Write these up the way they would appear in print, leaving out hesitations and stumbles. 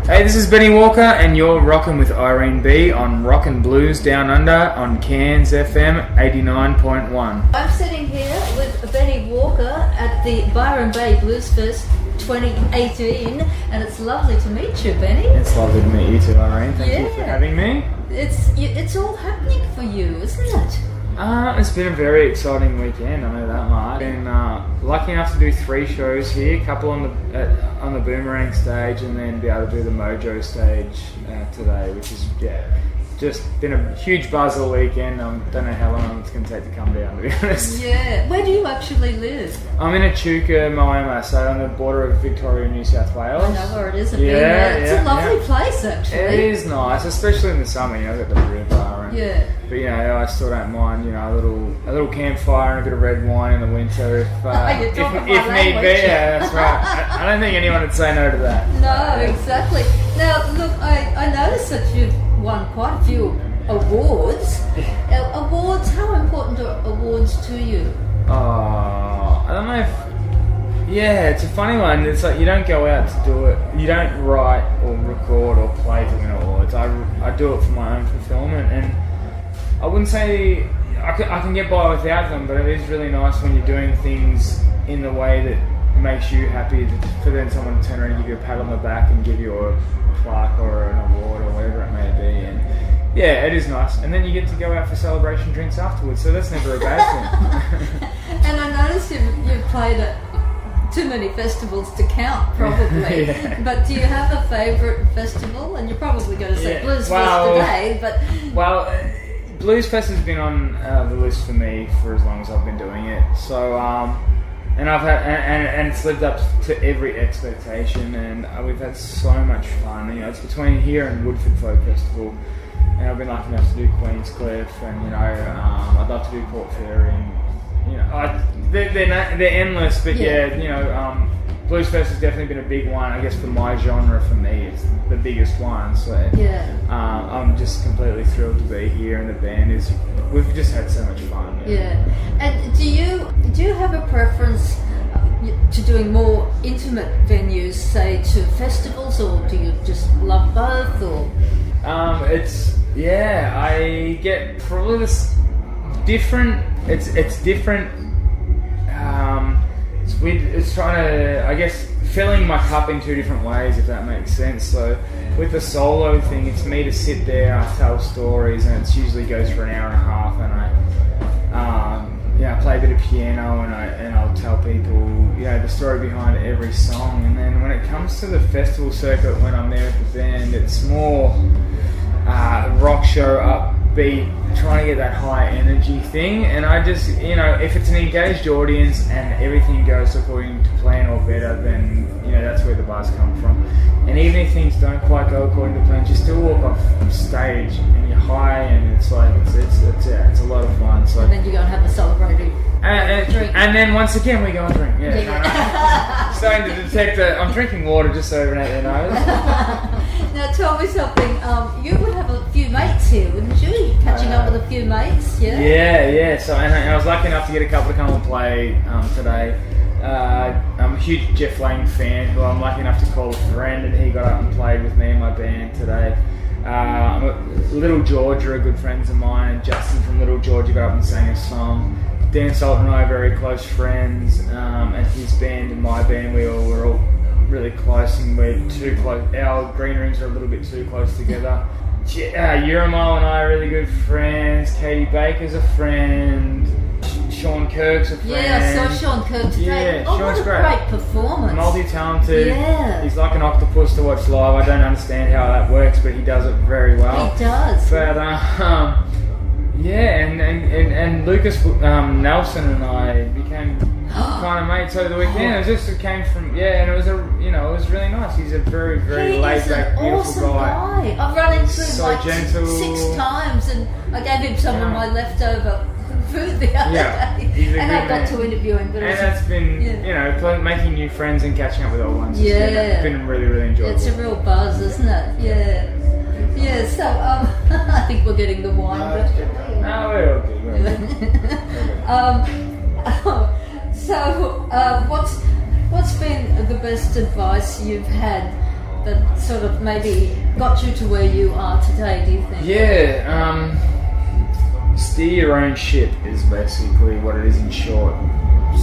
Hey, this is Benny Walker, and you're rocking with Irene B on Rockin' Blues Down Under on Cairns FM 89.1. I'm sitting here with Benny Walker at the Byron Bay Bluesfest 2018, and it's lovely to meet you, Benny. It's lovely to meet you too, Irene. Thank you for having me. It's all happening for you, isn't it? It's been a very exciting weekend, I know that much. Been lucky enough to do 3 shows here, a couple on the Boomerang stage, and then be able to do the Mojo stage today, which is just been a huge buzz all weekend. I don't know how long it's going to take to come down, to be honest. Yeah. Where do you actually live? I'm in Echuca, Moama, so on the border of Victoria and New South Wales. I know where it is. It's a lovely place, actually. It is nice, especially in the summer. I've got the river. But I still don't mind. A little campfire and a bit of red wine in the winter if need be. Yeah, that's right. I don't think anyone would say no to that. No, exactly. Now, look, I noticed that you've won quite a few awards. Awards, how important are awards to you? I don't know if... Yeah, it's a funny one. It's like you don't go out to do it. You don't write or record or play to win awards. I do it for my own fulfillment, and I wouldn't say I can get by without them, but it is really nice when you're doing things in the way that makes you happy for then someone to turn around and give you a pat on the back and give you a plaque or an award or whatever it may be. And yeah, it is nice. And then you get to go out for celebration drinks afterwards, so that's never a bad thing. And I noticed you've played at too many festivals to count, probably. But do you have a favourite festival? And you're probably going to say Bluesfest today, but... Well, Bluesfest has been on the list for me for as long as I've been doing it. So, and I've had, and it's lived up to every expectation, and we've had so much fun. It's between here and Woodford Folk Festival, and I've been lucky enough to do Queenscliff, and I'd love to do Port Fairy, and they're endless. But Bluesfest has definitely been a big one. I guess for my genre, for me, it's the biggest one. So I'm just completely thrilled to be here, and the band is. We've just had so much fun. Yeah. And do you have a preference to doing more intimate venues, say to festivals, or do you just love both? Or I get probably this different. It's different. It's trying to, I guess, filling my cup in 2 different ways, if that makes sense. So with the solo thing, it's me to sit there, I tell stories, and it usually goes for an hour and a half, and I play a bit of piano, and I'll tell people the story behind every song. And then when it comes to the festival circuit, when I'm there with the band, it's more rock show, upbeat, trying to get that high energy thing. And I just, if it's an engaged audience and everything goes according to plan or better, then that's where the buzz comes from. And even if things don't quite go according to plan, you still walk off stage and you're high, and it's like it's a lot of fun. So and then you go and have a celebratory drink. And then once again we go and drink. Starting to detect that I'm drinking water just so everyone out there knows. Now tell me something. You would have a few mates here, wouldn't you? You're catching up with a few mates, yeah? Yeah. So and I was lucky enough to get a couple to come and play today. I'm a huge Jeff Lang fan, who I'm lucky enough to call a friend, and he got up and played with me and my band today. Little George are good friends of mine, and Justin from Little George got up and sang a song. Dan Salt and I are very close friends, and his band and my band, we're all really close, and we're too close. Our green rings are a little bit too close together. Uramal and I are really good friends. Katie Baker's a friend. Sean Kirk's a friend. Yeah, I saw Sean Kirk today. Yeah, Sean's what a great performance. Multi-talented. Yeah. He's like an octopus to watch live. I don't understand how that works, but he does it very well. He does. But and Lucas Nelson and I became kind of mates over the weekend. It came from and it was it was really nice. He's a very, very laid back, beautiful awesome guy. I've run into him gentle. 6 times, and I gave him some of my leftover food the other day, and I got to interview him. But that's been making new friends and catching up with old ones. It's been really, really enjoyable. It's a real buzz, isn't it? Yeah. So I think we're getting the wine. No, we're okay. So what's been the best advice you've had that sort of maybe got you to where you are today, do you think? Yeah, steer your own ship is basically what it is in short.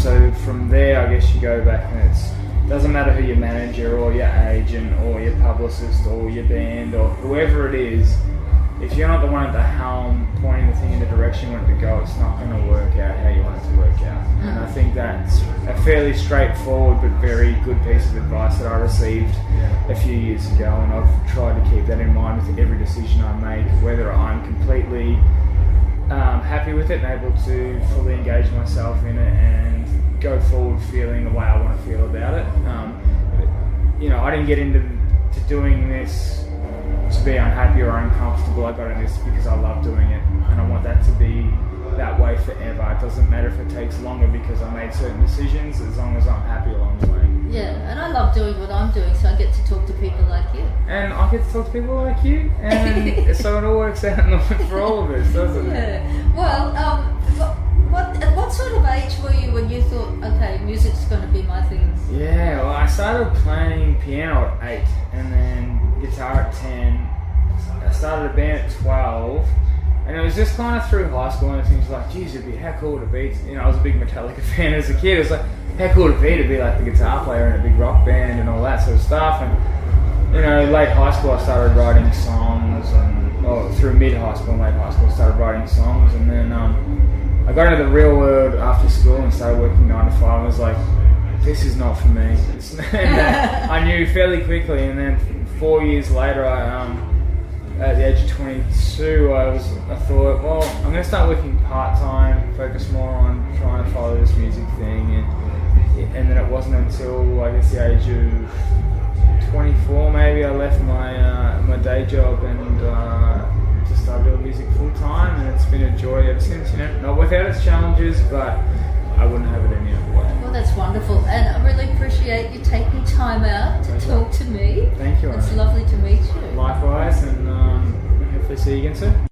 So from there, I guess you go back and it doesn't matter who your manager or your agent or your publicist or your band or whoever it is, if you're not the one at the helm pointing the thing in the direction you want it to go, it's not going to work out how you want it to work out. And I think that's a fairly straightforward but very good piece of advice that I received a few years ago, and I've tried to keep that in mind with every decision I make, whether I'm completely happy with it and able to fully engage myself in it and go forward feeling the way I want to feel about it. I didn't get into doing this to be unhappy or uncomfortable. I got in this because I love doing it, and I want that to be that way forever. It doesn't matter if it takes longer because I made certain decisions, as long as I'm happy along the way. Yeah, and I love doing what I'm doing, so I get to talk to people like you. And I get to talk to people like you, and so it all works out in the for all of us, doesn't it? Yeah. Well, at what sort of age were you when you thought, okay, music's going to be my thing? Yeah, well, I started playing piano at 8, and then guitar at 10. I started a band at 12, and it was just kind of through high school, and it seems like, geez, it'd be how cool to be. I was a big Metallica fan as a kid. It was like, how cool to be like the guitar player in a big rock band and all that sort of stuff. And late high school, I started writing songs, and through mid high school and late high school, I started writing songs, and then I got into the real world after school and started working 9 to 5. I was like, this is not for me. And I knew fairly quickly, and then 4 years later, at the age of 22, I thought, well, I'm going to start working part-time, focus more on trying to follow this music thing, and then it wasn't until, I guess, the age of 24 maybe, I left my day job and just started doing music full-time, and it's been a joy ever since, not without its challenges, but I wouldn't have it any other way. Well, that's wonderful, and I really appreciate you taking time out to talk to me. Thank you. It's lovely to meet you. Likewise, and hopefully see you again soon.